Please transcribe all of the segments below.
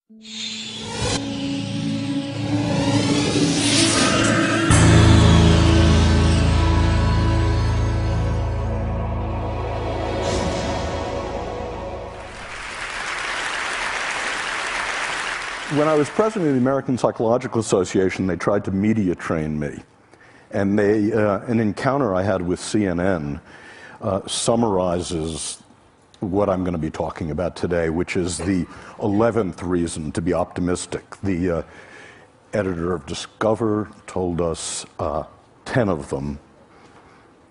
When I was president of the American Psychological Association, they tried to media train me. And an encounter I had with CNN summarizes what I'm going to be talking about today, which is the 11th reason to be optimistic. The editor of Discover told us 10 of them.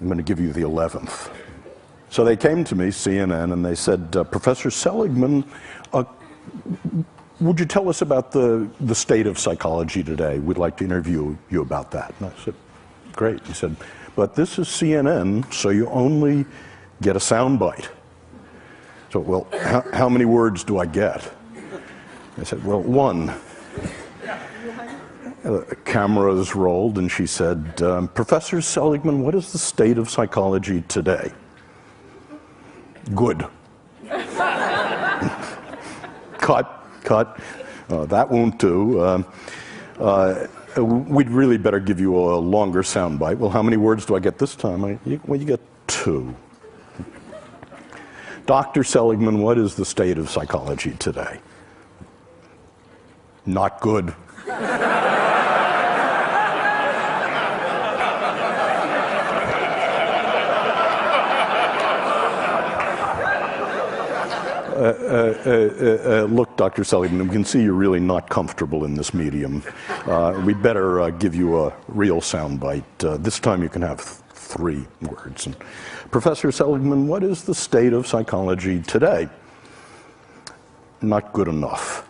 I'm going to give you the 11th. So they came to me, CNN, and they said, Professor Seligman, would you tell us about the state of psychology today? We'd like to interview you about that. And I said, great. He said, but this is CNN, so you only get a soundbite. So, well, how many words do I get? I said, well, one. Cameras rolled, and she said, Professor Seligman, what is the state of psychology today? Good. Cut. That won't do. We'd really better give you a longer soundbite. Well, how many words do I get this time? Well, you get 2. Dr. Seligman, what is the state of psychology today? Not good. Look, Dr. Seligman, we can see you're really not comfortable in this medium. We'd better give you a real soundbite. This time you can have 3 words. And, Professor Seligman, what is the state of psychology today? Not good enough.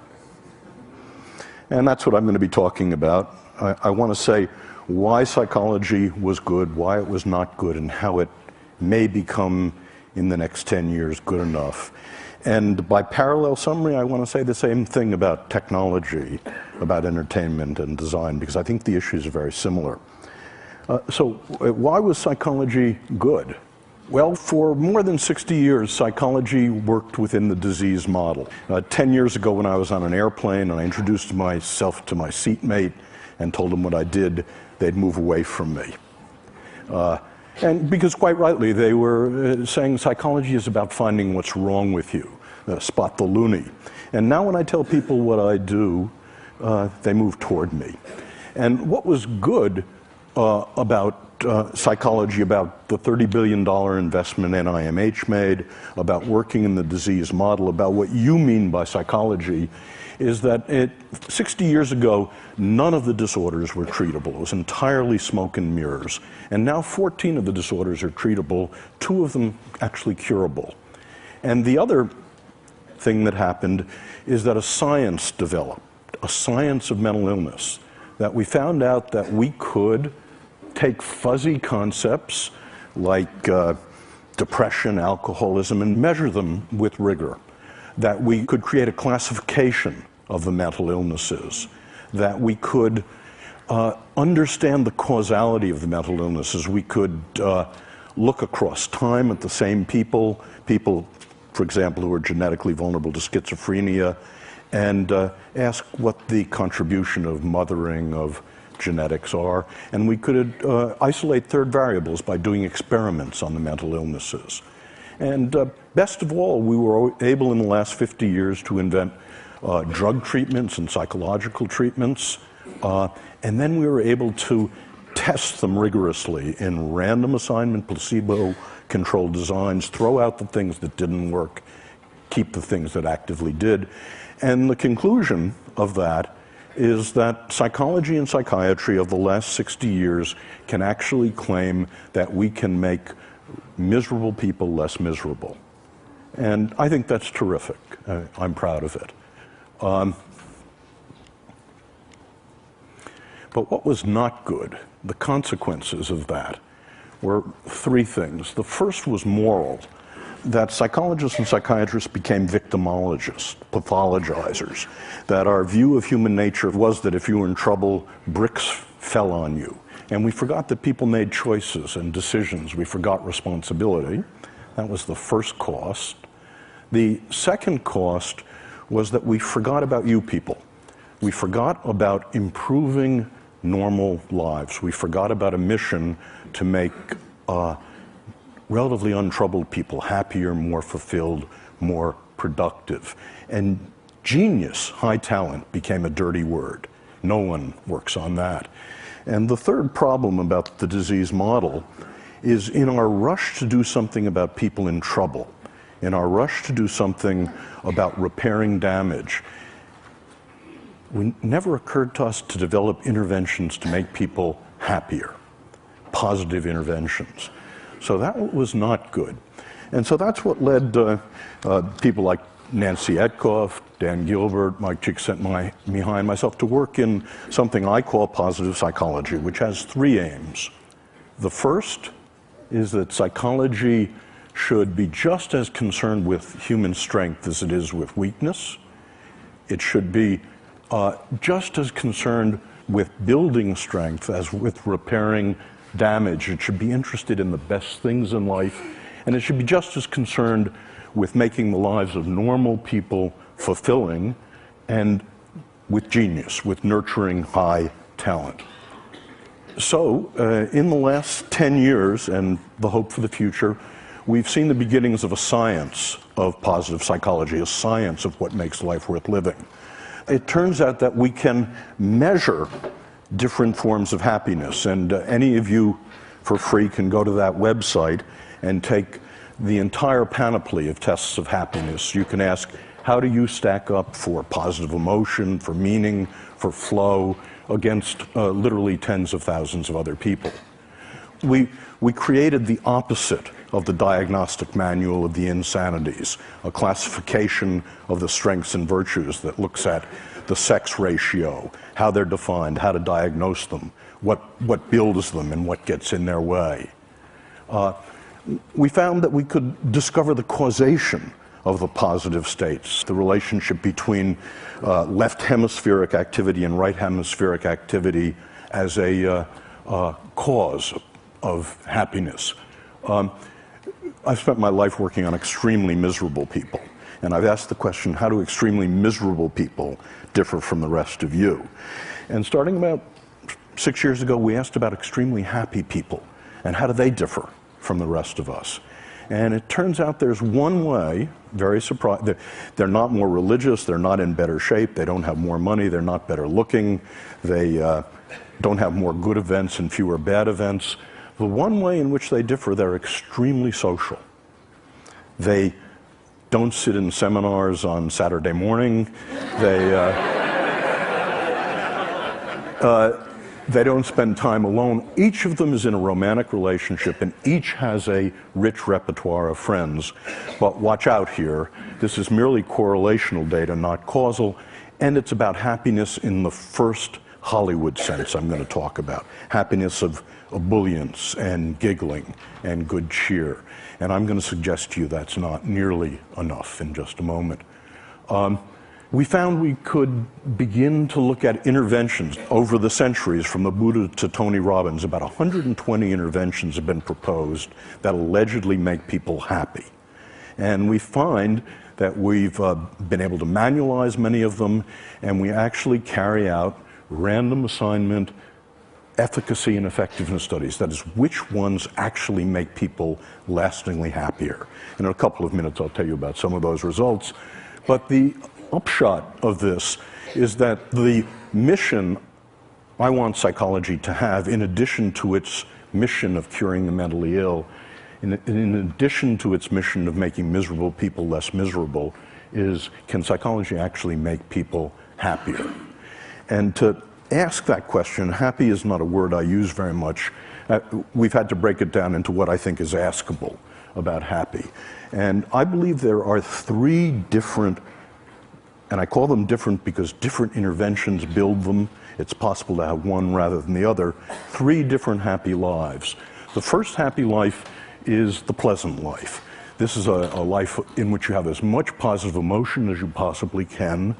And that's what I'm going to be talking about. I want to say why psychology was good, why it was not good, and how it may become, in the next 10 years, good enough. And by parallel summary, I want to say the same thing about technology, about entertainment and design, because I think the issues are very similar. So why was psychology good? Well, for more than 60 years, psychology worked within the disease model. 10 years ago when I was on an airplane and I introduced myself to my seatmate and told them what I did, they'd move away from me. And because quite rightly, they were saying psychology is about finding what's wrong with you, spot the loony. And now when I tell people what I do, they move toward me. And what was good about psychology, about the $30 billion investment NIMH made, about working in the disease model, about what you mean by psychology, is that 60 years ago, none of the disorders were treatable. It was entirely smoke and mirrors. And now 14 of the disorders are treatable, 2 of them actually curable. And the other thing that happened is that a science developed, a science of mental illness, that we found out that we could take fuzzy concepts like depression, alcoholism, and measure them with rigor. That we could create a classification of the mental illnesses, that we could understand the causality of the mental illnesses. We could look across time at the same people, for example, who are genetically vulnerable to schizophrenia, and ask what the contribution of mothering, of genetics are. And we could isolate third variables by doing experiments on the mental illnesses. And best of all, we were able in the last 50 years to invent drug treatments and psychological treatments. And then we were able to test them rigorously in random assignment, placebo-controlled designs, throw out the things that didn't work, keep the things that actively did. And the conclusion of that is that psychology and psychiatry of the last 60 years can actually claim that we can make miserable people less miserable. And I think that's terrific. I'm proud of it. But what was not good, the consequences of that, were 3 things. The first was moral, that psychologists and psychiatrists became victimologists, pathologizers, that our view of human nature was that if you were in trouble, bricks fell on you. And we forgot that people made choices and decisions. We forgot responsibility. That was the first cost. The second cost was that we forgot about you people. We forgot about improving normal lives. We forgot about a mission to make relatively untroubled people happier, more fulfilled, more productive. And genius, high talent, became a dirty word. No one works on that. And the third problem about the disease model is, in our rush to do something about people in trouble, in our rush to do something about repairing damage, it never occurred to us to develop interventions to make people happier, positive interventions. So that was not good. And so that's what led people like Nancy Etkoff, Dan Gilbert, Mike Csikszentmihalyi, and myself to work in something I call positive psychology, which has three aims. The first is that psychology should be just as concerned with human strength as it is with weakness. It should be just as concerned with building strength as with repairing damage. It should be interested in the best things in life, and it should be just as concerned with making the lives of normal people fulfilling, and with genius, with nurturing high talent. So, in the last 10 years, and the hope for the future, we've seen the beginnings of a science of positive psychology, a science of what makes life worth living. It turns out that we can measure different forms of happiness, and any of you, for free, can go to that website and take the entire panoply of tests of happiness. You can ask, how do you stack up for positive emotion, for meaning, for flow, against literally tens of thousands of other people. We created the opposite of the diagnostic manual of the insanities, a classification of the strengths and virtues that looks at the sex ratio, how they're defined, how to diagnose them, what builds them and what gets in their way. We found that we could discover the causation of the positive states, the relationship between left hemispheric activity and right hemispheric activity as a cause of happiness. I've spent my life working on extremely miserable people, and I've asked the question, how do extremely miserable people differ from the rest of you? And starting about 6 years ago, we asked about extremely happy people, and how do they differ from the rest of us? And it turns out there's one way, very surprising, they're not more religious, they're not in better shape, they don't have more money, they're not better looking, they don't have more good events and fewer bad events. The one way in which they differ, they're extremely social. They don't sit in seminars on Saturday morning. They don't spend time alone. Each of them is in a romantic relationship, and each has a rich repertoire of friends. But watch out here. This is merely correlational data, not causal, and it's about happiness in the first Hollywood sense I'm going to talk about. Happiness of ebullience and giggling and good cheer. And I'm going to suggest to you that's not nearly enough in just a moment. We found we could begin to look at interventions over the centuries, from the Buddha to Tony Robbins. About 120 interventions have been proposed that allegedly make people happy. And we find that we've been able to manualize many of them, and we actually carry out random assignment efficacy and effectiveness studies. That is, which ones actually make people lastingly happier. In a couple of minutes, I'll tell you about some of those results. But the upshot of this is that the mission I want psychology to have, in addition to its mission of curing the mentally ill, in addition to its mission of making miserable people less miserable, is, can psychology actually make people happier? And to ask that question, happy is not a word I use very much. We've had to break it down into what I think is askable about happy. And I believe there are three different, and I call them different because different interventions build them. It's possible to have one rather than the other. Three different happy lives. The first happy life is the pleasant life. This is a life in which you have as much positive emotion as you possibly can,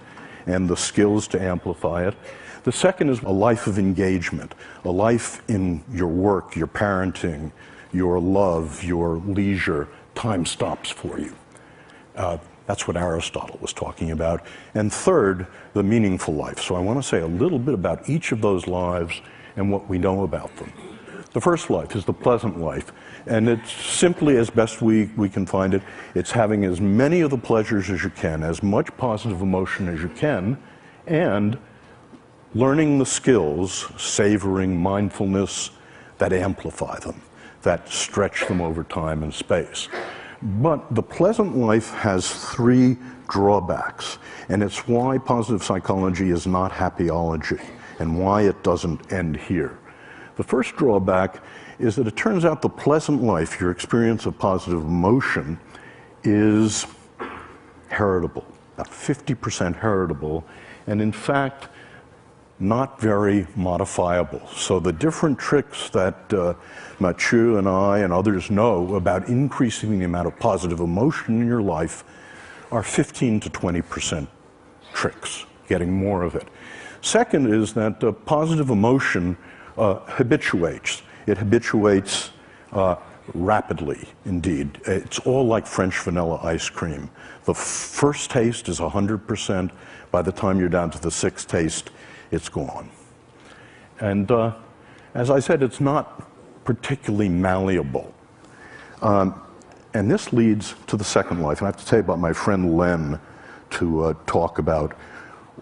and the skills to amplify it. The second is a life of engagement, a life in your work, your parenting, your love, your leisure. Time stops for you. That's what Aristotle was talking about. And third, the meaningful life. So I want to say a little bit about each of those lives and what we know about them. The first life is the pleasant life. And it's simply, as best we can find it, it's having as many of the pleasures as you can, as much positive emotion as you can, and learning the skills, savoring mindfulness, that amplify them, that stretch them over time and space. But the pleasant life has three drawbacks, and it's why positive psychology is not happyology, and why it doesn't end here. The first drawback is that it turns out the pleasant life, your experience of positive emotion, is heritable, about 50% heritable, and in fact, not very modifiable. So the different tricks that Mathieu and I and others know about increasing the amount of positive emotion in your life are 15 to 20% tricks, getting more of it. Second is that positive emotion habituates. It habituates rapidly, indeed. It's all like French vanilla ice cream. The first taste is 100%. By the time you're down to the sixth taste, it's gone. And as I said, it's not particularly malleable. And this leads to the second life. And I have to tell you about my friend Len to talk about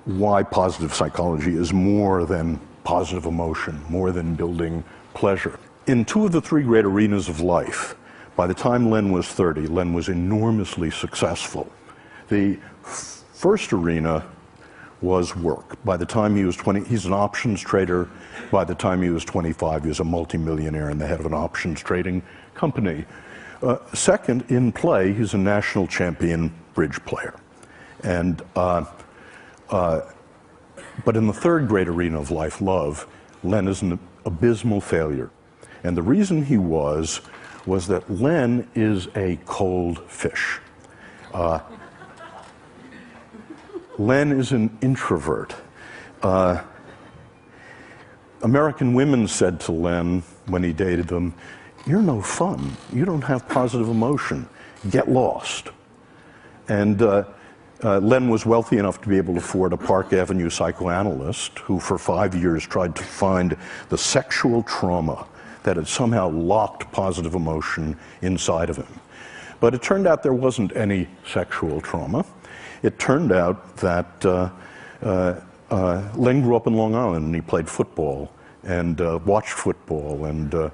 why positive psychology is more than positive emotion, more than building pleasure. In two of the three great arenas of life, by the time Len was 30, Len was enormously successful. The first arena was work. By the time he was 20, he's an options trader. By the time he was 25, he was a multimillionaire and the head of an options trading company. Second, in play, he's a national champion bridge player. And, but in the third great arena of life, love, Len is an abysmal failure. And the reason he was that Len is a cold fish. Len is an introvert. American women said to Len when he dated them, "You're no fun. You don't have positive emotion. Get lost." And Len was wealthy enough to be able to afford a Park Avenue psychoanalyst who for 5 years tried to find the sexual trauma that had somehow locked positive emotion inside of him. But it turned out there wasn't any sexual trauma. It turned out that Len grew up in Long Island and he played football and watched football and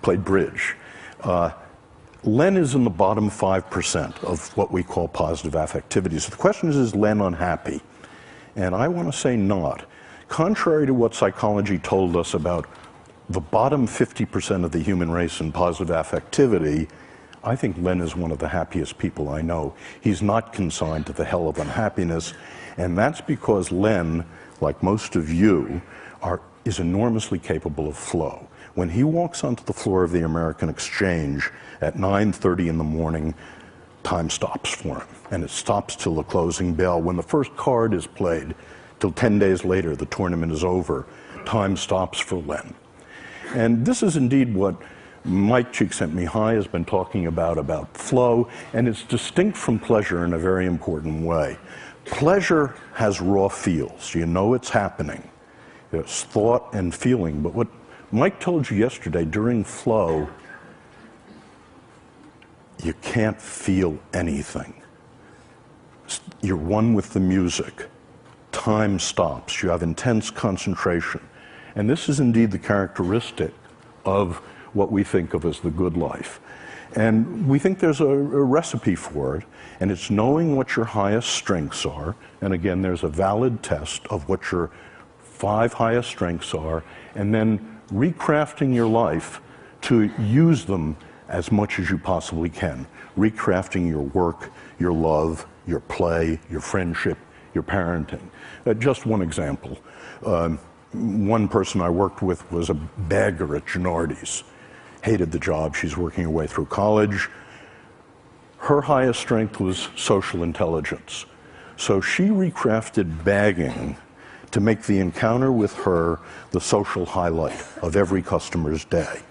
played bridge. Len is in the bottom 5% of what we call positive affectivity. So the question is Len unhappy? And I want to say not. Contrary to what psychology told us about the bottom 50% of the human race in positive affectivity, I think Len is one of the happiest people I know. He's not consigned to the hell of unhappiness, and that's because Len, like most of you, is enormously capable of flow. When he walks onto the floor of the American Exchange at 9:30 in the morning, time stops for him, and it stops till the closing bell. When the first card is played, till 10 days later, the tournament is over, time stops for Len. And this is indeed what Mike Csikszentmihalyi has been talking about flow, and it's distinct from pleasure in a very important way. Pleasure has raw feels. You know it's happening. There's thought and feeling. But what Mike told you yesterday, during flow, you can't feel anything. You're one with the music. Time stops. You have intense concentration. And this is indeed the characteristic of what we think of as the good life. And we think there's a recipe for it, and it's knowing what your highest strengths are. And again, there's a valid test of what your 5 highest strengths are, and then recrafting your life to use them as much as you possibly can. Recrafting your work, your love, your play, your friendship, your parenting. Just one example. One person I worked with was a bagger at Gennardi's. Hated the job. She's working her way through college. Her highest strength was social intelligence. So she recrafted bagging to make the encounter with her the social highlight of every customer's day.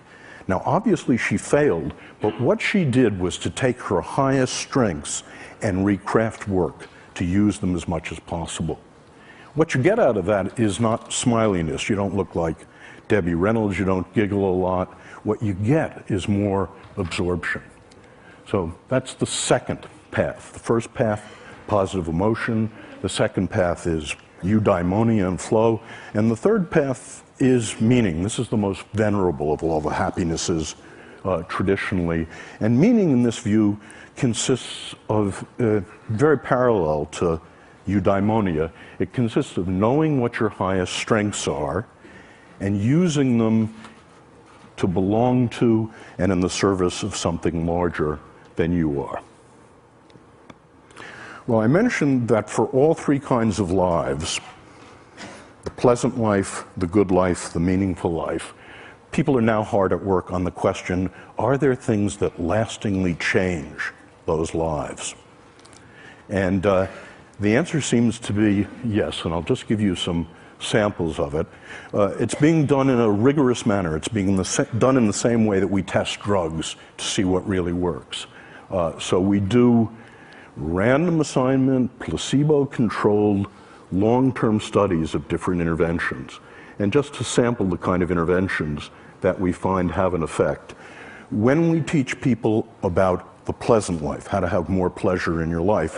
Now, obviously she failed, but what she did was to take her highest strengths and recraft work to use them as much as possible. What you get out of that is not smiliness. You don't look like Debbie Reynolds, you don't giggle a lot. What you get is more absorption. So that's the second path. The first path, positive emotion. The second path is eudaimonia and flow. And the third path is meaning. This is the most venerable of all the happinesses traditionally. And meaning in this view consists of, very parallel to eudaimonia, it consists of knowing what your highest strengths are and using them to belong to and in the service of something larger than you are. Well, I mentioned that for all three kinds of lives, the pleasant life, the good life, the meaningful life, people are now hard at work on the question, are there things that lastingly change those lives? And the answer seems to be yes, and I'll just give you some samples of it. It's being done in a rigorous manner. It's being done in the same way that we test drugs to see what really works. So we do random assignment, placebo-controlled, long-term studies of different interventions. And just to sample the kind of interventions that we find have an effect, when we teach people about the pleasant life, how to have more pleasure in your life,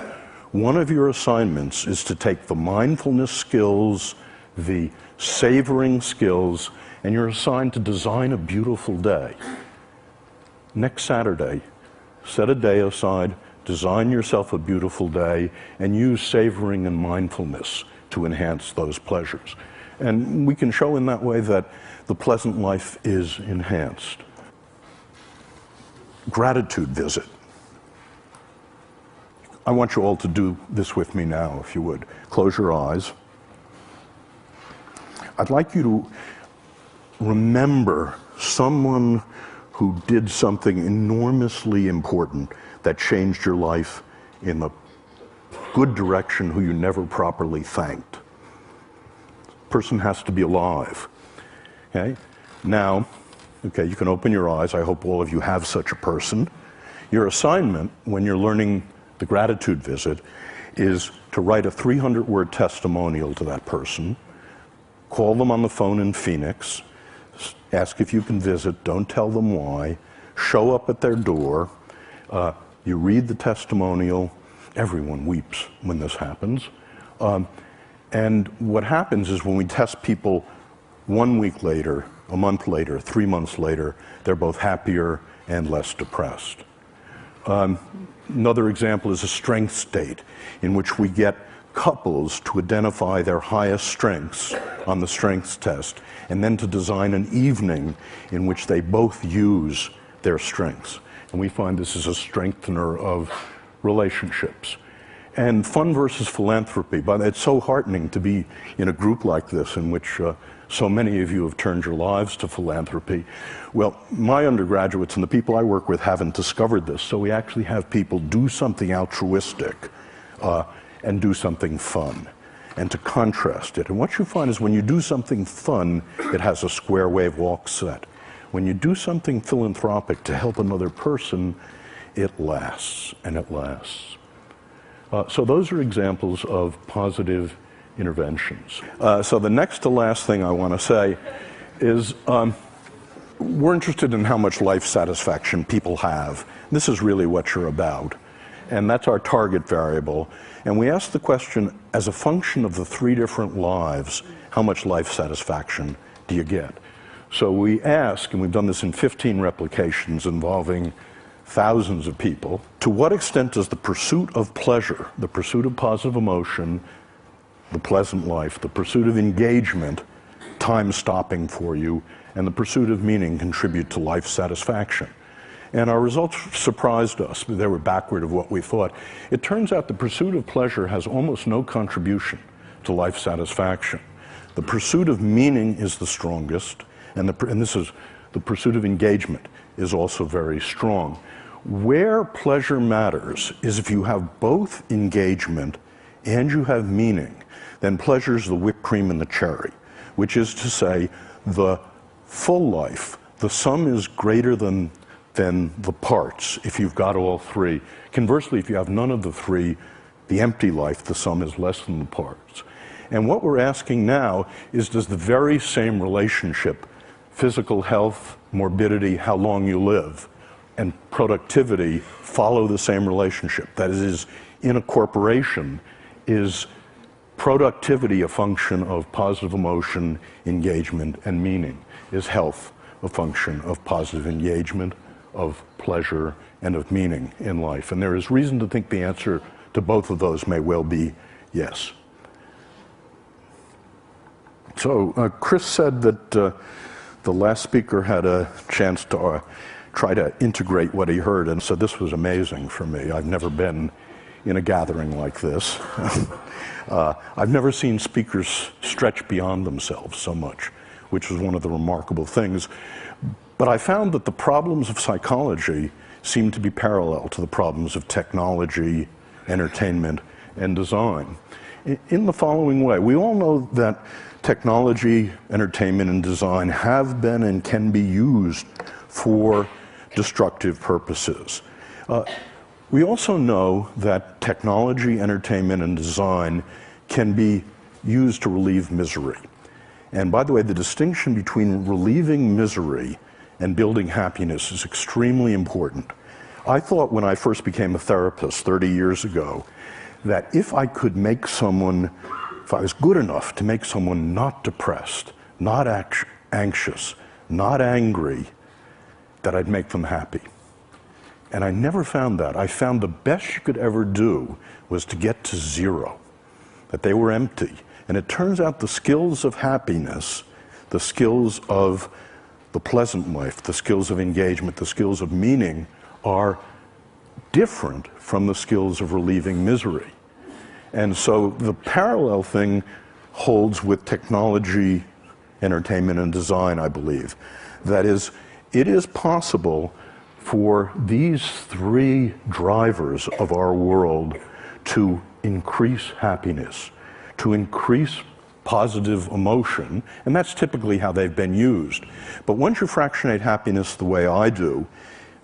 one of your assignments is to take the mindfulness skills, the savoring skills, and you're assigned to design a beautiful day. Next Saturday, set a day aside, design yourself a beautiful day, and use savoring and mindfulness to enhance those pleasures. And we can show in that way that the pleasant life is enhanced. Gratitude visit. I want you all to do this with me now, if you would. Close your eyes. I'd like you to remember someone who did something enormously important that changed your life in the good direction, who you never properly thanked. The person has to be alive. Okay? Now, okay, you can open your eyes. I hope all of you have such a person. Your assignment when you're learning the gratitude visit is to write a 300-word testimonial to that person, call them on the phone in Phoenix, ask if you can visit, don't tell them why, show up at their door, you read the testimonial. Everyone weeps when this happens. And what happens is when we test people 1 week later, a month later, 3 months later, they're both happier and less depressed. Another example is a strength state in which we get couples to identify their highest strengths on the strengths test and then to design an evening in which they both use their strengths. And we find this is a strengthener of relationships. And fun versus philanthropy, but it's so heartening to be in a group like this in which so many of you have turned your lives to philanthropy. Well, my undergraduates and the people I work with haven't discovered this, so we actually have people do something altruistic and do something fun, and to contrast it. And what you find is when you do something fun, it has a square wave walk set. When you do something philanthropic to help another person, it lasts, and it lasts. So those are examples of positive interventions. So the next to last thing I want to say is we're interested in how much life satisfaction people have. This is really what you're about. And that's our target variable. And we ask the question, as a function of the 3 different lives, how much life satisfaction do you get? So we ask, and we've done this in 15 replications involving thousands of people, to what extent does the pursuit of pleasure, the pursuit of positive emotion, the pleasant life, the pursuit of engagement, time stopping for you, and the pursuit of meaning contribute to life satisfaction? And our results surprised us. They were backward of what we thought. It turns out the pursuit of pleasure has almost no contribution to life satisfaction. The pursuit of meaning is the strongest, and this is the pursuit of engagement is also very strong. Where pleasure matters is if you have both engagement and you have meaning, then pleasure is the whipped cream and the cherry, which is to say the full life, the sum is greater than the parts if you've got all three. Conversely, if you have none of the three, the empty life, the sum is less than the parts. And what we're asking now is, does the very same relationship, physical health, morbidity, how long you live, and productivity follow the same relationship? That is, in a corporation, is productivity a function of positive emotion, engagement, and meaning? Is health a function of positive engagement, of pleasure, and of meaning in life? And there is reason to think the answer to both of those may well be yes. So Chris said that the last speaker had a chance to try to integrate what he heard, and so this was amazing for me. I've never been in a gathering like this. I've never seen speakers stretch beyond themselves so much, which was one of the remarkable things. But I found that the problems of psychology seem to be parallel to the problems of technology, entertainment, and design. In the following way, we all know that technology, entertainment, and design have been and can be used for destructive purposes. We also know that technology, entertainment, and design can be used to relieve misery. And by the way, the distinction between relieving misery and building happiness is extremely important. I thought when I first became a therapist 30 years ago that if I could make someone, if I was good enough to make someone not depressed, not anxious, not angry, that I'd make them happy. And I never found that. I found the best you could ever do was to get to zero, that they were empty. And it turns out the skills of happiness, the skills of the pleasant life, the skills of engagement, the skills of meaning are different from the skills of relieving misery. And so the parallel thing holds with technology, entertainment, and design, I believe. That is, it is possible for these three drivers of our world to increase happiness, to increase positive emotion, and that's typically how they've been used. But once you fractionate happiness the way I do,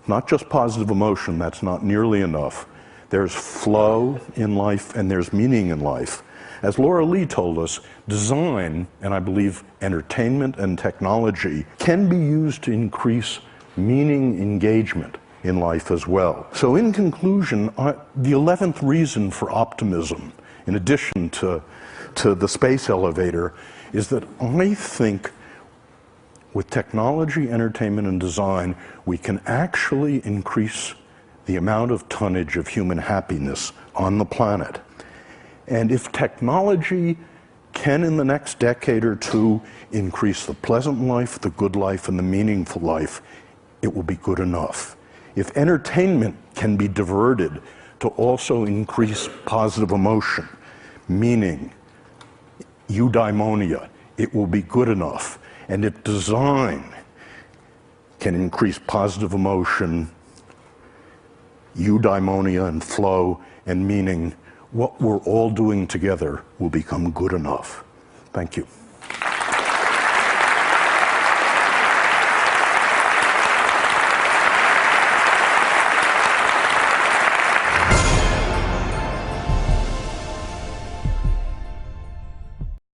not just positive emotion, that's not nearly enough. There's flow in life and there's meaning in life. As Laura Lee told us, design, and I believe entertainment and technology, can be used to increase meaning engagement in life as well. So in conclusion, the 11th reason for optimism, in addition to the space elevator, is that I think with technology, entertainment, and design, we can actually increase the amount of tonnage of human happiness on the planet. And if technology can, in the next decade or two, increase the pleasant life, the good life, and the meaningful life, it will be good enough. If entertainment can be diverted to also increase positive emotion, meaning, eudaimonia, it will be good enough. And if design can increase positive emotion, eudaimonia, and flow, and meaning, what we're all doing together will become good enough. Thank you.